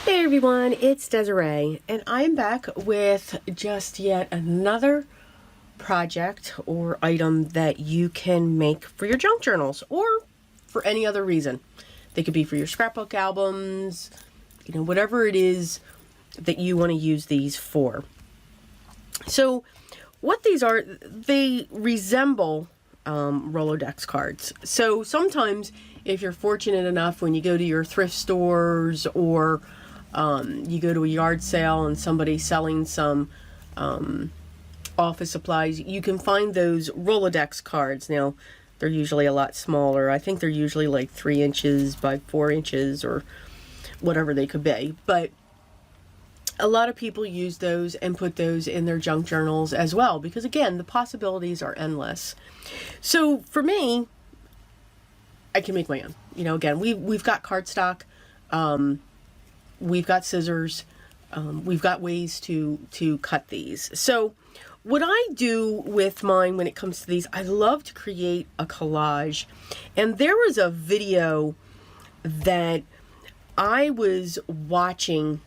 Hey everyone, it's Desiree, and I'm back with just yet another project or item that you can make for your junk journals or for any other reason. They could be for your scrapbook albums, whatever it is that you want to use these for. So what these are, they resemble RoloDex cards. So sometimes if you're fortunate enough when you go to your thrift stores or you go to a yard sale and somebody's selling some office supplies, you can find those RoloDex cards. Now, they're usually a lot smaller. I think they're usually like 3 inches by 4 inches or whatever they could be. But a lot of people use those and put those in their junk journals as well because, again, the possibilities are endless. So for me, I can make my own. Again, we've got cardstock. We've got scissors. We've got ways to cut these. So what I do with mine when it comes to these, I love to create a collage. And there was a video that I was watching.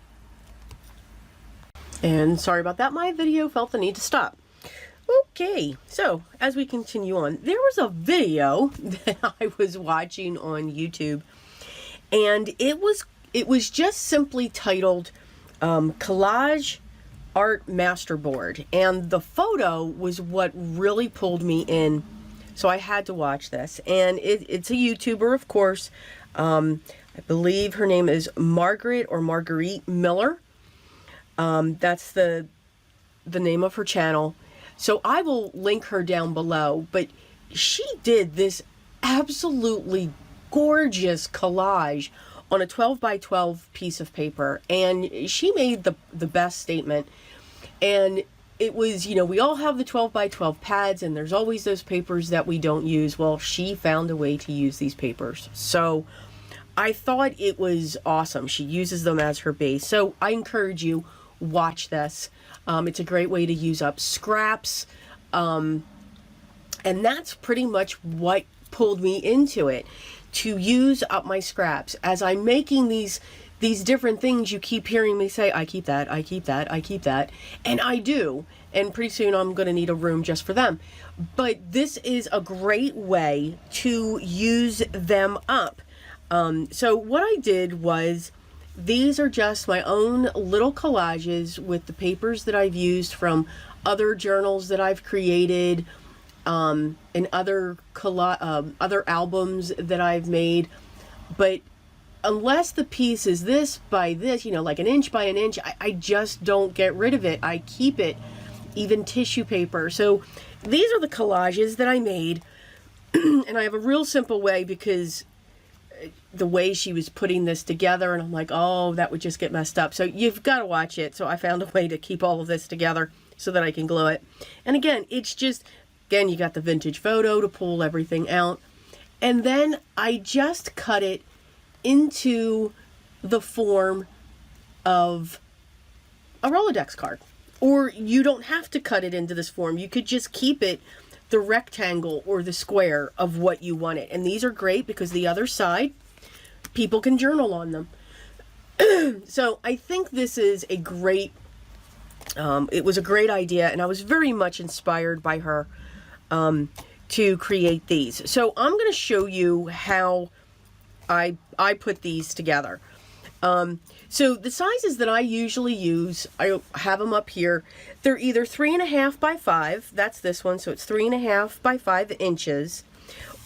And sorry about that, my video felt the need to stop. Okay, so as we continue on, there was a video that I was watching on YouTube. And it was just simply titled Collage Art Masterboard, and the photo was what really pulled me in, so I had to watch this. And it's a YouTuber, of course. I believe her name is Marguerite Miller. That's the name of her channel, so I will link her down below. But she did this absolutely gorgeous collage on a 12 by 12 piece of paper, and she made the best statement. And it was, we all have the 12 by 12 pads, and there's always those papers that we don't use. Well, she found a way to use these papers, so I thought it was awesome. She uses them as her base, so I encourage you, watch this. It's a great way to use up scraps, and that's pretty much what pulled me into it, to use up my scraps. As I'm making these different things, you keep hearing me say, I keep that, I keep that, I keep that. And I do. And pretty soon I'm going to need a room just for them. But this is a great way to use them up. So what I did was, these are just my own little collages with the papers that I've used from other journals that I've created, and other albums that I've made. But unless the piece is this by this, like an inch by an inch, I just don't get rid of it. I keep it, even tissue paper. So these are the collages that I made. And I have a real simple way, because the way she was putting this together, and I'm like, oh, that would just get messed up. So you've got to watch it. So I found a way to keep all of this together so that I can glue it. And again, it's just, you got the vintage photo to pull everything out. And then I just cut it into the form of a RoloDex card. Or you don't have to cut it into this form. You could just keep it the rectangle or the square of what you want it. And these are great because the other side, people can journal on them. So I think this is a great, it was a great idea, and I was very much inspired by her to create these. So I'm going to show you how I put these together. So the sizes that I usually use, I have them up here. They're either 3.5 by 5. That's this one, so it's 3.5 by 5 inches.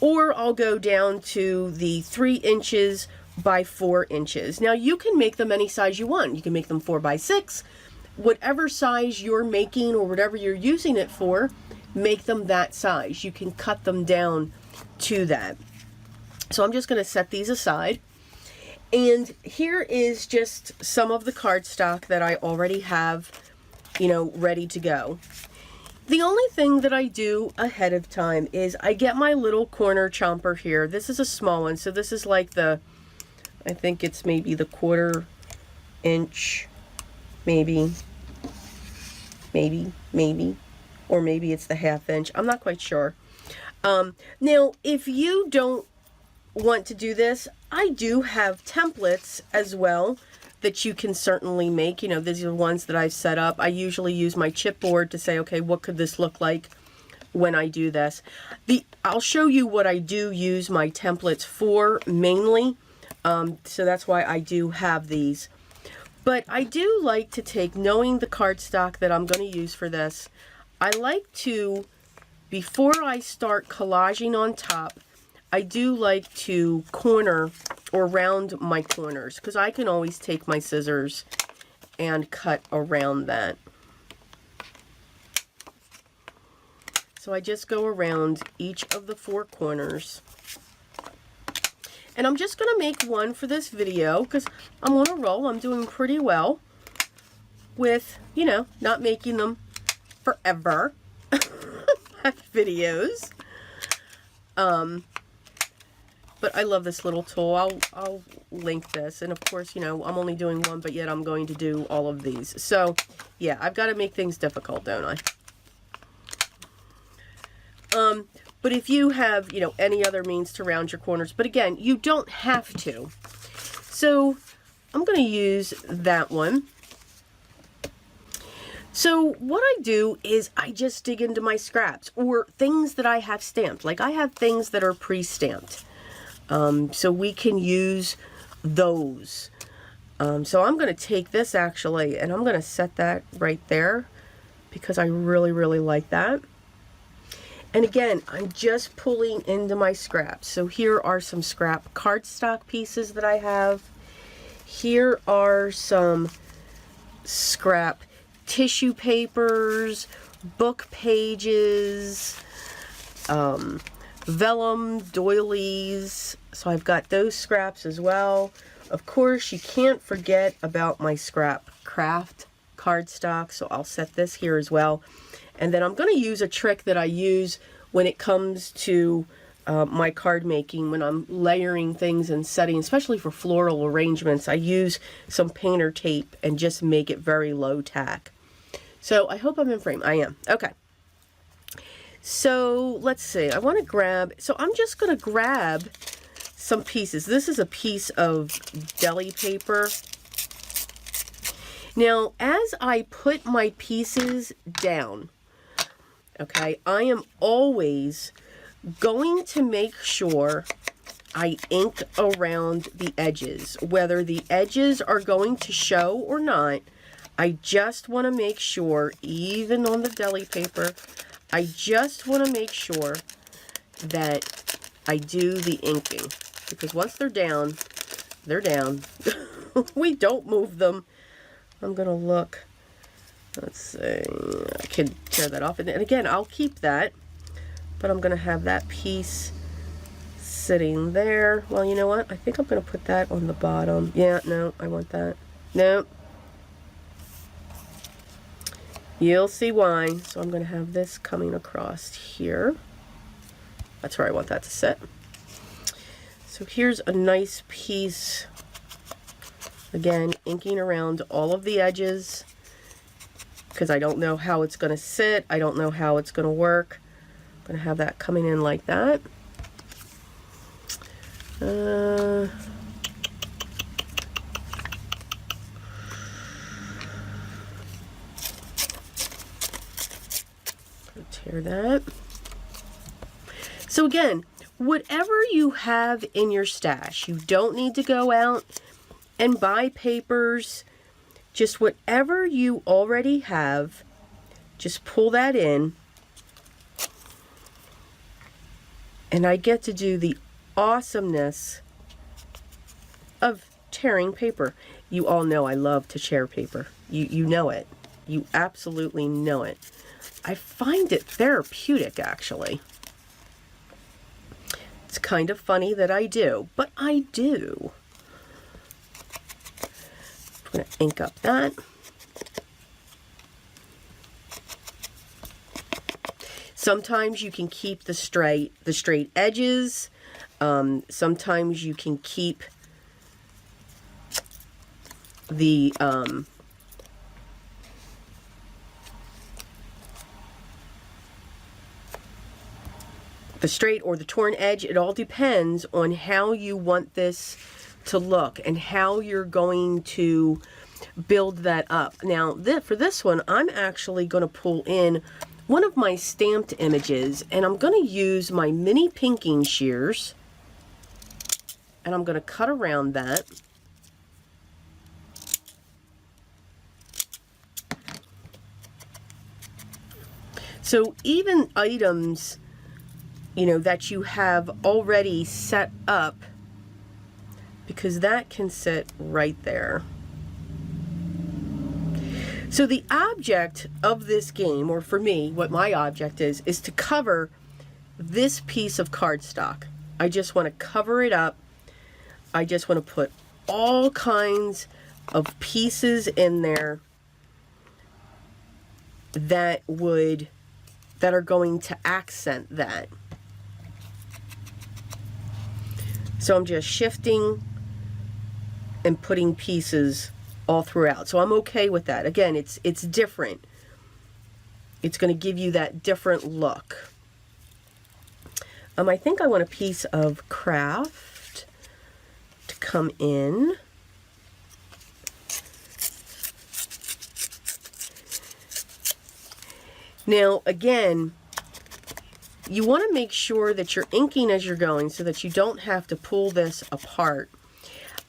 Or I'll go down to the 3 inches by 4 inches. Now you can make them any size you want. You can make them 4 by 6. Whatever size you're making or whatever you're using it for, make them that size. You can cut them down to that. So I'm just going to set these aside. And here is just some of the cardstock that I already have, ready to go. The only thing that I do ahead of time is I get my little corner chomper here. This is a small one, so this is like I think it's maybe the 1/4 inch, maybe, or maybe it's the 1/2 inch. I'm not quite sure. Now, if you don't want to do this, I do have templates as well that you can certainly make. You know, these are ones that I've set up. I usually use my chipboard to say, okay, what could this look like when I do this? I'll show you what I do use my templates for mainly. So that's why I do have these. But I do like to take, knowing the cardstock that I'm going to use for this, I like to, before I start collaging on top, I do like to corner or round my corners, because I can always take my scissors and cut around that. So I just go around each of the 4 corners. And I'm just going to make one for this video because I'm on a roll. I'm doing pretty well with, you know, not making them forever videos. But I love this little tool. I'll link this. And of course, you know, I'm only doing one, but yet I'm going to do all of these. So yeah, I've got to make things difficult, don't I? But if you have, you know, any other means to round your corners, but again, you don't have to. So I'm going to use that one. So what I do is I just dig into my scraps or things that I have stamped. Like I have things that are pre-stamped. So we can use those. So I'm going to take this actually, and I'm going to set that right there because I really, really like that. And again, I'm just pulling into my scraps. So here are some scrap cardstock pieces that I have. Here are some scrap tissue papers, book pages, vellum doilies. So I've got those scraps as well. Of course, you can't forget about my scrap craft cardstock. So I'll set this here as well. And then I'm going to use a trick that I use when it comes to my card making, when I'm layering things and setting, especially for floral arrangements. I use some painter tape and just make it very low tack. So I hope I'm in frame. I am. Okay. So let's see. I want to grab, so I'm just going to grab some pieces. This is a piece of deli paper. Now, as I put my pieces down, okay, I am always going to make sure I ink around the edges. Whether the edges are going to show or not, I just want to make sure, even on the deli paper, I just want to make sure that I do the inking. Because once they're down, they're down. We don't move them. I'm going to look. Let's see, I can tear that off. And again, I'll keep that, but I'm going to have that piece sitting there. Well, you know what? I think I'm going to put that on the bottom. Yeah, no, I want that. No. You'll see why. So I'm going to have this coming across here. That's where I want that to sit. So here's a nice piece. Again, inking around all of the edges, because I don't know how it's going to sit. I don't know how it's going to work. I'm going to have that coming in like that. Tear that. So again, whatever you have in your stash, you don't need to go out and buy papers. Just whatever you already have, just pull that in. And I get to do the awesomeness of tearing paper. You all know I love to tear paper. You know it. You absolutely know it. I find it therapeutic, actually. It's kind of funny that I do, but I do. I'm going to ink up that. Sometimes you can keep the straight edges. Sometimes you can keep the straight or the torn edge. It all depends on how you want this to look and how you're going to build that up. Now, for this one, I'm actually going to pull in one of my stamped images, and I'm going to use my mini pinking shears, and I'm going to cut around that. So even items, you know, that you have already set up, because that can sit right there. So the object of this game, or for me, what my object is to cover this piece of cardstock. I just want to cover it up. I just want to put all kinds of pieces in there that are going to accent that. So I'm just shifting and putting pieces all throughout. So I'm okay with that. Again, it's different. It's going to give you that different look. I think I want a piece of craft to come in. Now, again, you want to make sure that you're inking as you're going so that you don't have to pull this apart.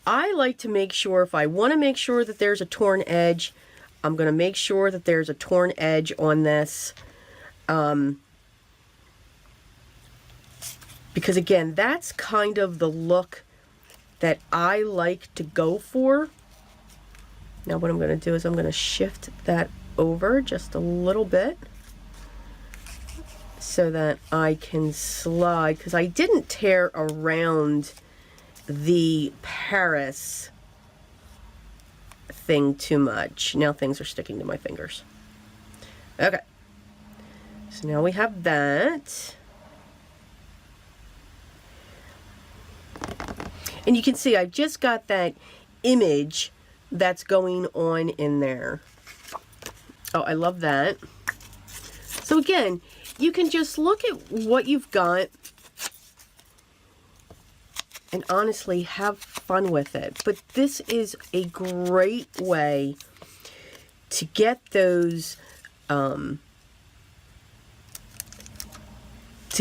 I like to make sure, if I want to make sure that there's a torn edge, I'm going to make sure that there's a torn edge on this. Because again, that's kind of the look that I like to go for. Now what I'm going to do is I'm going to shift that over just a little bit so that I can slide, because I didn't tear around the Paris thing too much. Now things are sticking to my fingers. Okay. So now we have that. And you can see I've just got that image that's going on in there. Oh, I love that. So again, you can just look at what you've got and honestly have fun with it. But this is a great way to get those, to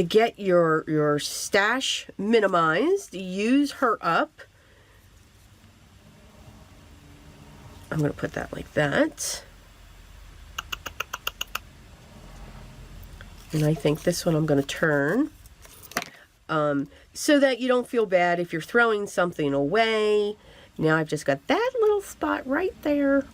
get your stash minimized. Use her up. I'm going to put that like that. And I think this one I'm going to turn. So that you don't feel bad if you're throwing something away. Now I've just got that little spot right there.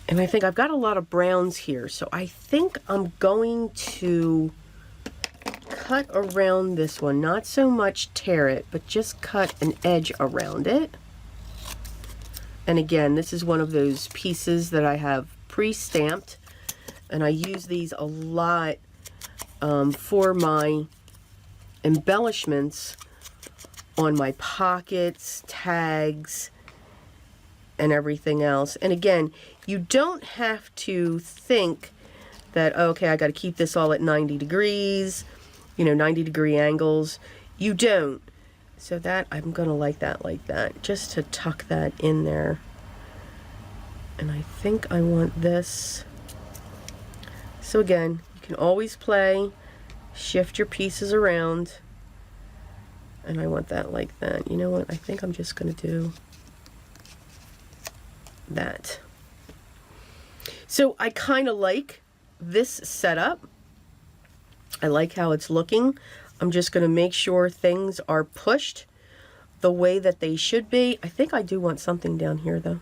And I think I've got a lot of browns here. So I think I'm going to cut around this one. Not so much tear it, but just cut an edge around it. And again, this is one of those pieces that I have pre-stamped. And I use these a lot for my embellishments on my pockets, tags, and everything else. And again, you don't have to think that, okay, I got to keep this all at 90 degrees, you know, 90-degree angles. You don't. So that, I'm going to like that, just to tuck that in there. And I think I want this. So again, you can always play, shift your pieces around, and I want that like that. You know what? I think I'm just going to do that. So I kind of like this setup. I like how it's looking. I'm just going to make sure things are pushed the way that they should be. I think I do want something down here though.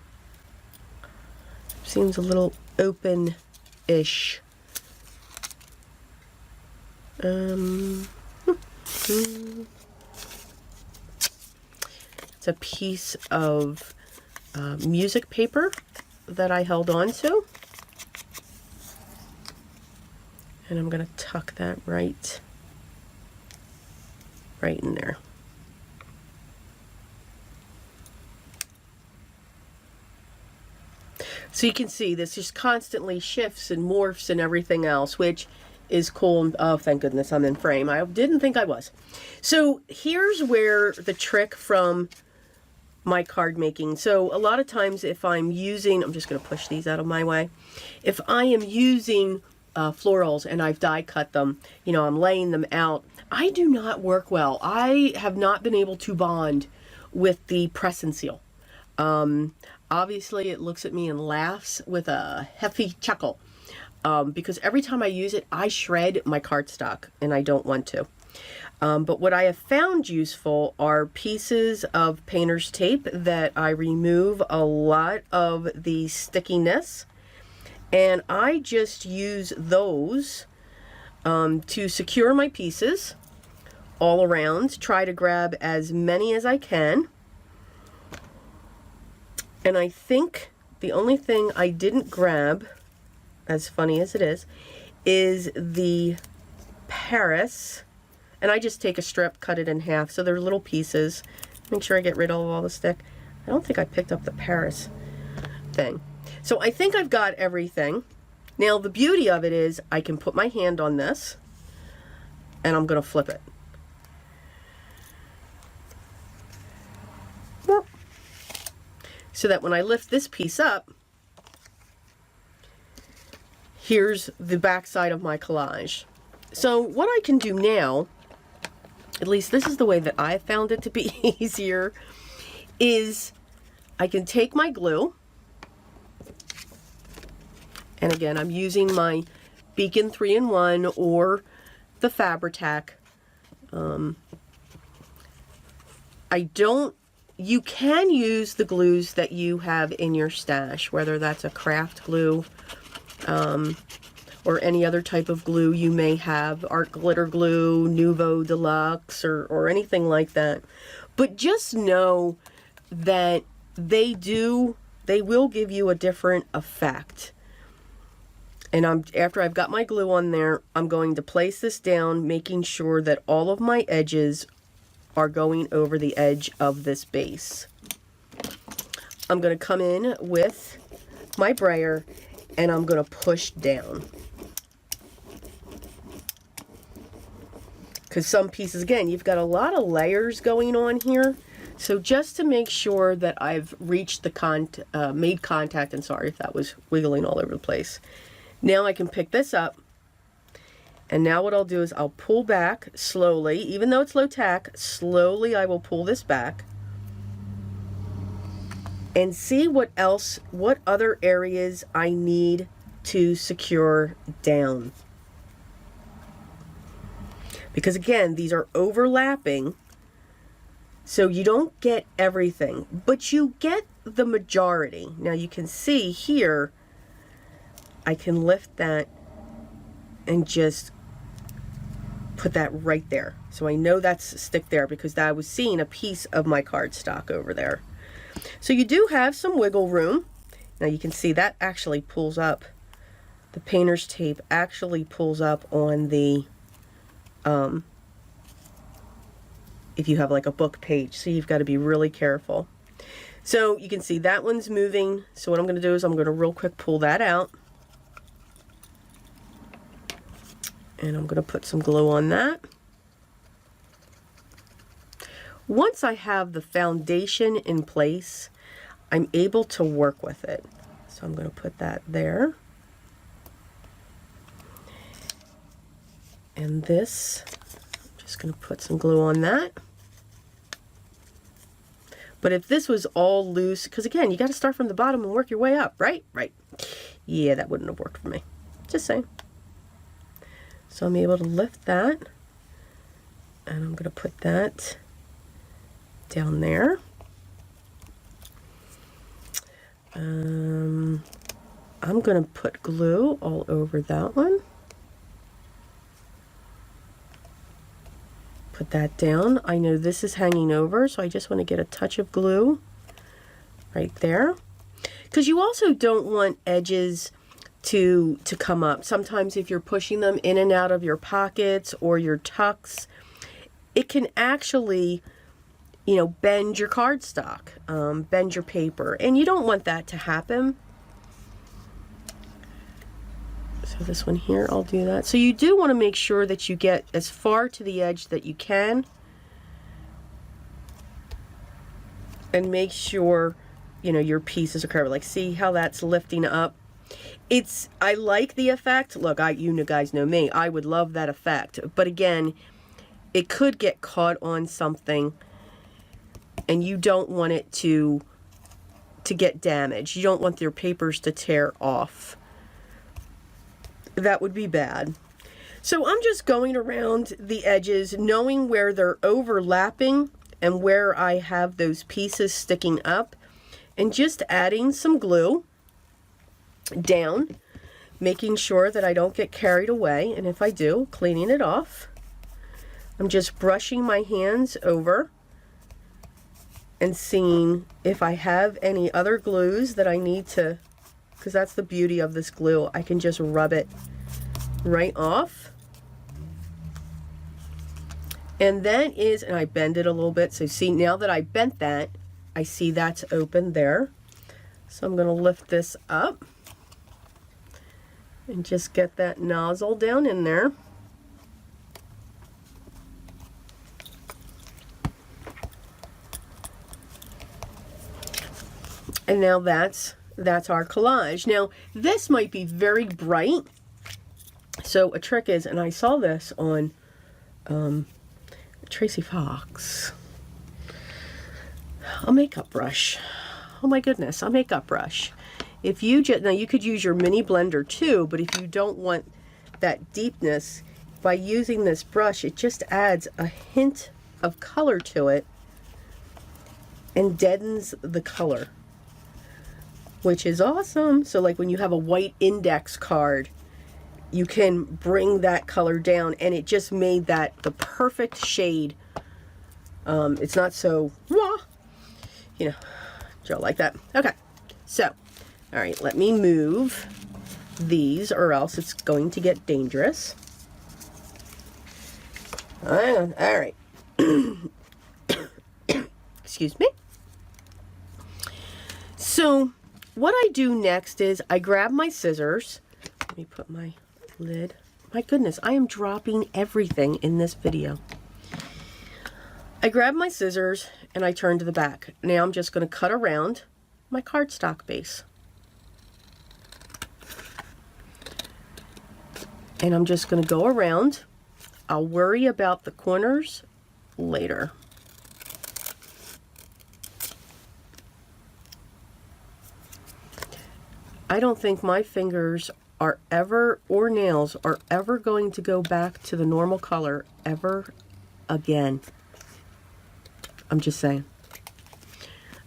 Seems a little open-ish. It's a piece of music paper that I held on to. And I'm going to tuck that right in there. So you can see this just constantly shifts and morphs and everything else, which is cool. Oh, thank goodness I'm in frame. I didn't think I was. So here's where the trick from my card making. So a lot of times if I'm using, I'm just going to push these out of my way. If I am using florals and I've die cut them, you know, I'm laying them out, I do not work well. I have not been able to bond with the press and seal. Obviously it looks at me and laughs with a hefty chuckle. Because every time I use it, I shred my cardstock, and I don't want to. But what I have found useful are pieces of painter's tape that I remove a lot of the stickiness, and I just use those to secure my pieces all around. Try to grab as many as I can. And I think the only thing I didn't grab, as funny as it is the Paris. And I just take a strip, cut it in half, so they're little pieces. Make sure I get rid of all the stick. I don't think I picked up the Paris thing. So I think I've got everything. Now the beauty of it is I can put my hand on this, and I'm going to flip it. So that when I lift this piece up, here's the back side of my collage. So what I can do now, at least this is the way that I found it to be easier, is I can take my glue, and again I'm using my Beacon 3-in-1 or the Fabri-Tac. You can use the glues that you have in your stash, whether that's a craft glue, or any other type of glue you may have, art glitter glue, Nuvo Deluxe, or anything like that. But just know that they will give you a different effect. And after I've got my glue on there, I'm going to place this down, making sure that all of my edges are going over the edge of this base. I'm going to come in with my brayer, and I'm going to push down. Because some pieces, again, you've got a lot of layers going on here. So just to make sure that I've reached the made contact, and sorry if that was wiggling all over the place. Now I can pick this up, and now what I'll do is I'll pull back slowly, even though it's low tack, slowly I will pull this back and see what other areas I need to secure down. Because again, these are overlapping, so you don't get everything, but you get the majority. Now you can see here, I can lift that and just put that right there. So I know that's stick there because I was seeing a piece of my cardstock over there. So you do have some wiggle room. Now you can see that actually pulls up. The painter's tape actually pulls up on the, if you have like a book page. So you've got to be really careful. So you can see that one's moving. So what I'm going to do is I'm going to real quick pull that out. And I'm going to put some glue on that. Once I have the foundation in place, I'm able to work with it. So I'm going to put that there. And this, I'm just going to put some glue on that. But if this was all loose, because again, you got to start from the bottom and work your way up, right? Right. Yeah, that wouldn't have worked for me. Just saying. So I'm able to lift that, and I'm going to put that down there. I'm going to put glue all over that one. Put that down. I know this is hanging over, so I just want to get a touch of glue right there. Because you also don't want edges to come up. Sometimes if you're pushing them in and out of your pockets or your tucks, it can actually, you know, bend your cardstock, bend your paper, and you don't want that to happen. So So this one here, I'll do that. So you do want to make sure that you get as far to the edge that you can. And make sure, you know, your pieces are covered. Like, see how that's lifting up? I like the effect. Look, you guys know me. I would love that effect. But again, it could get caught on something and you don't want it to get damaged. You don't want your papers to tear off. That would be bad. So I'm just going around the edges, knowing where they're overlapping and where I have those pieces sticking up, and just adding some glue down, making sure that I don't get carried away, and if I do, cleaning it off. I'm just brushing my hands over and seeing if I have any other glues that I need to, because that's the beauty of this glue. I can just rub it right off. And that is, and I bend it a little bit. So see, now that I bent that, I see that's open there. So I'm going to lift this up and just get that nozzle down in there. And now that's our collage. Now, this might be very bright. So a trick is, and I saw this on Tracy Fox, a makeup brush. Oh my goodness, a makeup brush. If you just, now you could use your mini blender too, but if you don't want that deepness, by using this brush, it just adds a hint of color to it and deadens the color, which is awesome. So like when you have a white index card, you can bring that color down, and it just made that the perfect shade. It's not so, you know, draw like that. Okay, so, all right, let me move these or else it's going to get dangerous. Hang on, all right. Excuse me. So, what I do next is I grab my scissors. Let me put my lid. My goodness, I am dropping everything in this video. I grab my scissors and I turn to the back. Now I'm just going to cut around my cardstock base. And I'm just going to go around. I'll worry about the corners later. I don't think my fingers are ever, or nails are ever going to go back to the normal color ever again. I'm just saying.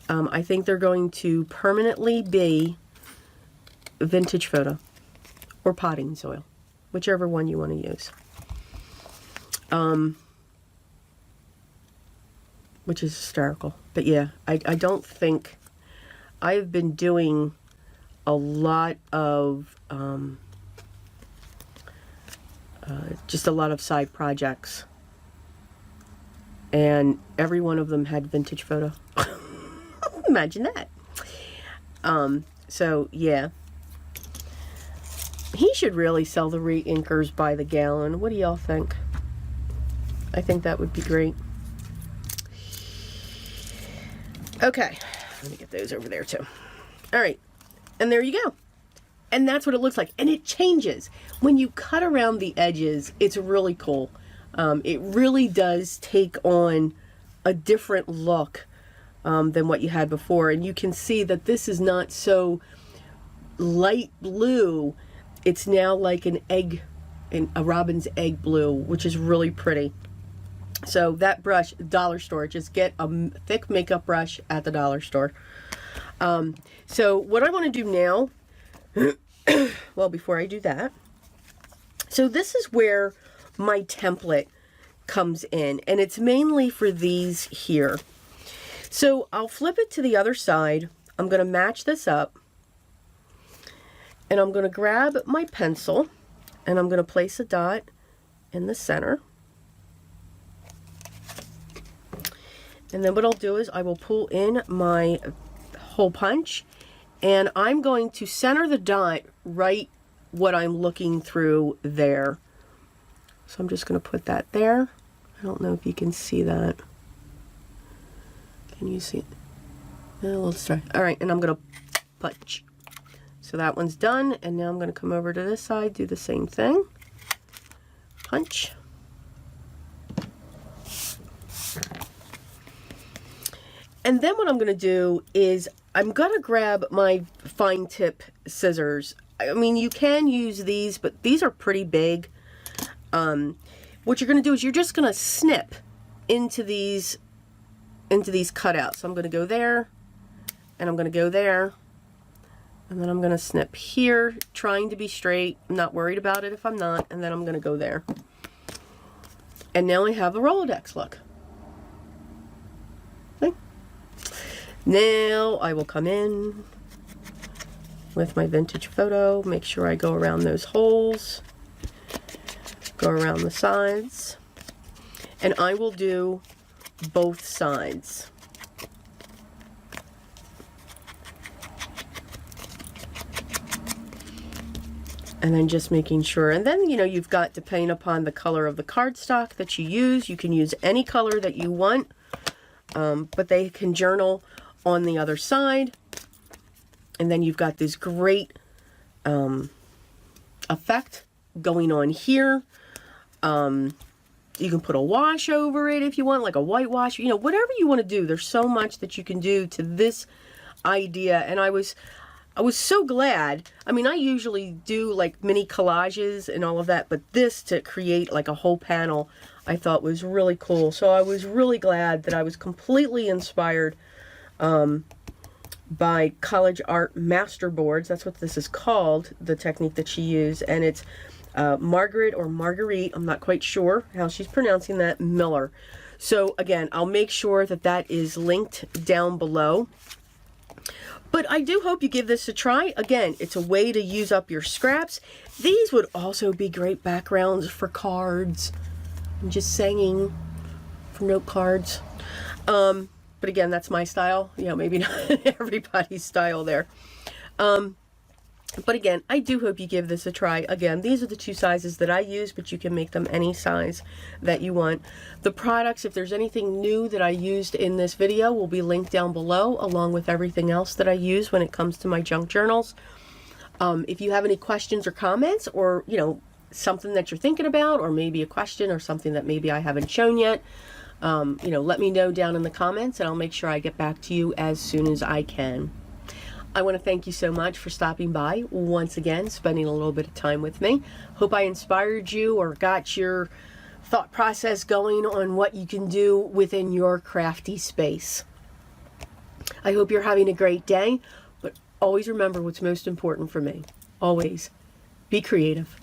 I think they're going to permanently be vintage photo or potting soil, whichever one you want to use. Which is hysterical. But yeah, I don't think, I've been doing a lot of just a lot of side projects, and every one of them had vintage photo. Imagine that. So yeah, he should really sell the re-inkers by the gallon. What do y'all think? I think that would be great. Okay, let me get those over there too. All right. And there you go. And that's what it looks like. And it changes. When you cut around the edges, it's really cool. It really does take on a different look than what you had before. And you can see that this is not so light blue. It's now like an egg, a robin's egg blue, which is really pretty. So that brush, dollar store, just get a thick makeup brush at the dollar store. So what I want to do now, well, before I do that, so this is where my template comes in, and it's mainly for these here. So I'll flip it to the other side. I'm going to match this up, and I'm going to grab my pencil, and I'm going to place a dot in the center. And then what I'll do is I will pull in my hole punch, and I'm going to center the dot right what I'm looking through there. So I'm just going to put that there. I don't know if you can see that. Can you see it? Let's try. All right, and I'm going to punch. So that one's done, and now I'm going to come over to this side, do the same thing. Punch. And then what I'm going to do is I'm going to grab my fine tip scissors. I mean, you can use these, but these are pretty big. What you're going to do is you're just going to snip into these cutouts. So I'm going to go there, and I'm going to go there, and then I'm going to snip here, trying to be straight. I'm not worried about it if I'm not, and then I'm going to go there. And now I have a RoloDex look. Okay. Now I will come in with my vintage photo, make sure I go around those holes, go around the sides, and I will do both sides. And then just making sure, and then, you know, you've got, depending upon the color of the cardstock that you can use any color that you want, but they can journal on the other side. And then you've got this great effect going on here. You can put a wash over it if you want, like a white wash, you know, whatever you want to do. There's so much that you can do to this idea. And I was so glad. I mean, I usually do like mini collages and all of that, but this to create like a whole panel, I thought was really cool. So I was really glad that I was completely inspired by College Art Masterboards. That's what this is called, the technique that she used. And it's Margaret or Marguerite, I'm not quite sure how she's pronouncing that, Miller. So again, I'll make sure that that is linked down below. But I do hope you give this a try. Again, it's a way to use up your scraps. These would also be great backgrounds for cards. I'm just saying, for note cards. But again, that's my style. You know, maybe not everybody's style there. But again, I do hope you give this a try. Again, these are the two sizes that I use, but you can make them any size that you want. The products, if there's anything new that I used in this video, will be linked down below, along with everything else that I use when it comes to my junk journals. If you have any questions or comments, or, you know, something that you're thinking about, or maybe a question or something that maybe I haven't shown yet, you know, let me know down in the comments, and I'll make sure I get back to you as soon as I can. I want to thank you so much for stopping by once again, spending a little bit of time with me. Hope I inspired you or got your thought process going on what you can do within your crafty space. I hope you're having a great day, but always remember what's most important for me. Always be creative.